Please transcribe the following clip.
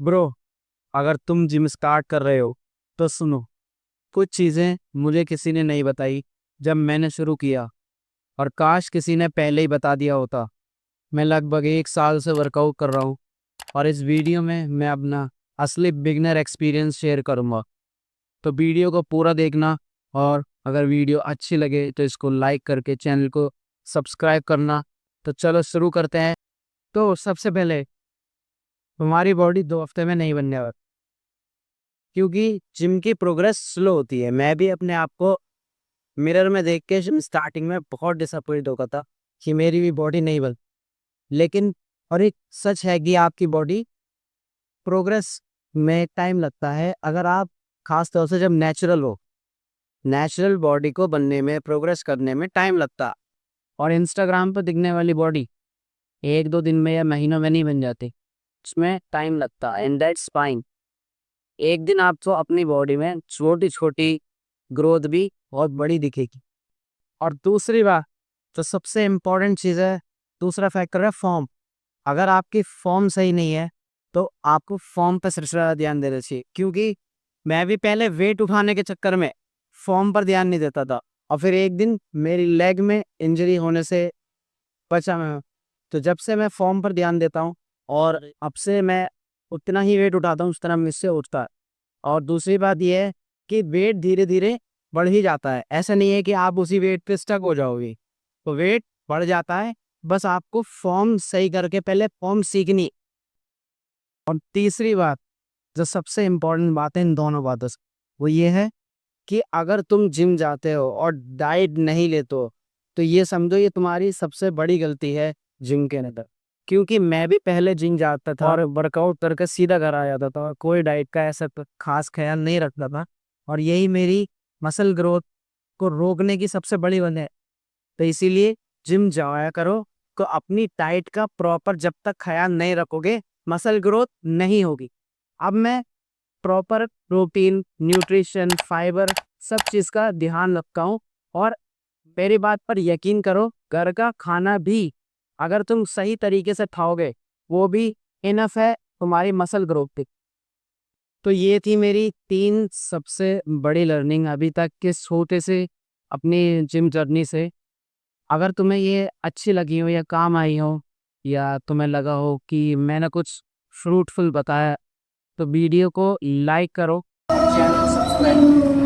Bro, अगर तुम gym start कर रहे हो तो सुनो। कुछ चीज़ें मुझे किसी ने नहीं बताई जब मैंने शुरू किया, और काश किसी ने पहले ही बता दिया होता। मैं लगभग 1 साल से वर्कआउट कर रहा हूँ, और इस वीडियो में मैं अपना असली बिगनर एक्सपीरियंस शेयर करूँगा। तो वीडियो को पूरा देखना, और अगर वीडियो अच्छी लगे तो इसको लाइक करके चैनल को सब्सक्राइब करना। तो चलो शुरू करते हैं। तो सबसे पहले, तुम्हारी बॉडी 2 हफ्ते में नहीं बनने वाली, क्योंकि जिम की प्रोग्रेस स्लो होती है। मैं भी अपने आप को मिरर में देख के स्टार्टिंग में बहुत डिसअपॉइंट होता था कि मेरी भी बॉडी नहीं बन, लेकिन और एक सच है कि आपकी बॉडी प्रोग्रेस में टाइम लगता है। अगर आप खास तौर से जब नेचुरल हो, नेचुरल बॉडी को बनने में, प्रोग्रेस करने में टाइम लगता। और इंस्टाग्राम पर दिखने वाली बॉडी 1-2 दिन में या महीनों में नहीं बन जाती, उसमें टाइम लगता। And that's fine. एक दिन आपको अपनी बॉडी में छोटी छोटी ग्रोथ भी बहुत बड़ी दिखेगी। और दूसरी बात, जो सबसे इम्पोर्टेंट चीज़ है, दूसरा फैक्टर है फॉर्म। अगर आपकी फॉर्म सही नहीं है तो आपको फॉर्म पर सबसे ज़्यादा ध्यान देना चाहिए, क्योंकि मैं भी पहले वेट उठाने के चक्कर में फॉर्म पर ध्यान नहीं देता था, और फिर एक दिन मेरी लेग में इंजरी होने से बचा मैं। तो जब से मैं फॉर्म पर ध्यान देता हूँ, और अब से मैं उतना ही वेट उठाता हूँ उस तरह मुझसे उठता है। और दूसरी बात यह है कि वेट धीरे धीरे बढ़ ही जाता है। ऐसा नहीं है कि आप उसी वेट पे स्टक हो जाओगे, तो वेट बढ़ जाता है। बस आपको फॉर्म सही करके पहले फॉर्म सीखनी। और तीसरी बात, जो सबसे इम्पोर्टेंट बात है इन दोनों बातों से, वो ये है कि अगर तुम जिम जाते हो और डाइट नहीं लेते हो, तो ये समझो ये तुम्हारी सबसे बड़ी गलती है जिम के अंदर। क्योंकि मैं भी पहले जिम जाता था और वर्कआउट करके सीधा घर आ जाता था, और कोई डाइट का ऐसा खास ख्याल नहीं रखता था। और यही मेरी मसल ग्रोथ को रोकने की सबसे बड़ी वजह है। तो इसीलिए जिम जाया करो, तो अपनी डाइट का प्रॉपर जब तक ख्याल नहीं रखोगे, मसल ग्रोथ नहीं होगी। अब मैं प्रॉपर प्रोटीन, न्यूट्रिशन, फाइबर, सब चीज़ का ध्यान रखता हूँ। और मेरी बात पर यकीन करो, घर का खाना भी अगर तुम सही तरीके से खाओगे, वो भी इनफ है तुम्हारी मसल ग्रोथ पे। तो ये थी मेरी 3 सबसे बड़ी लर्निंग अभी तक के छोटे से अपनी जिम जर्नी से। अगर तुम्हें ये अच्छी लगी हो या काम आई हो, या तुम्हें लगा हो कि मैंने कुछ फ्रूटफुल बताया, तो वीडियो को लाइक करो और चैनल को सब्सक्राइब करो।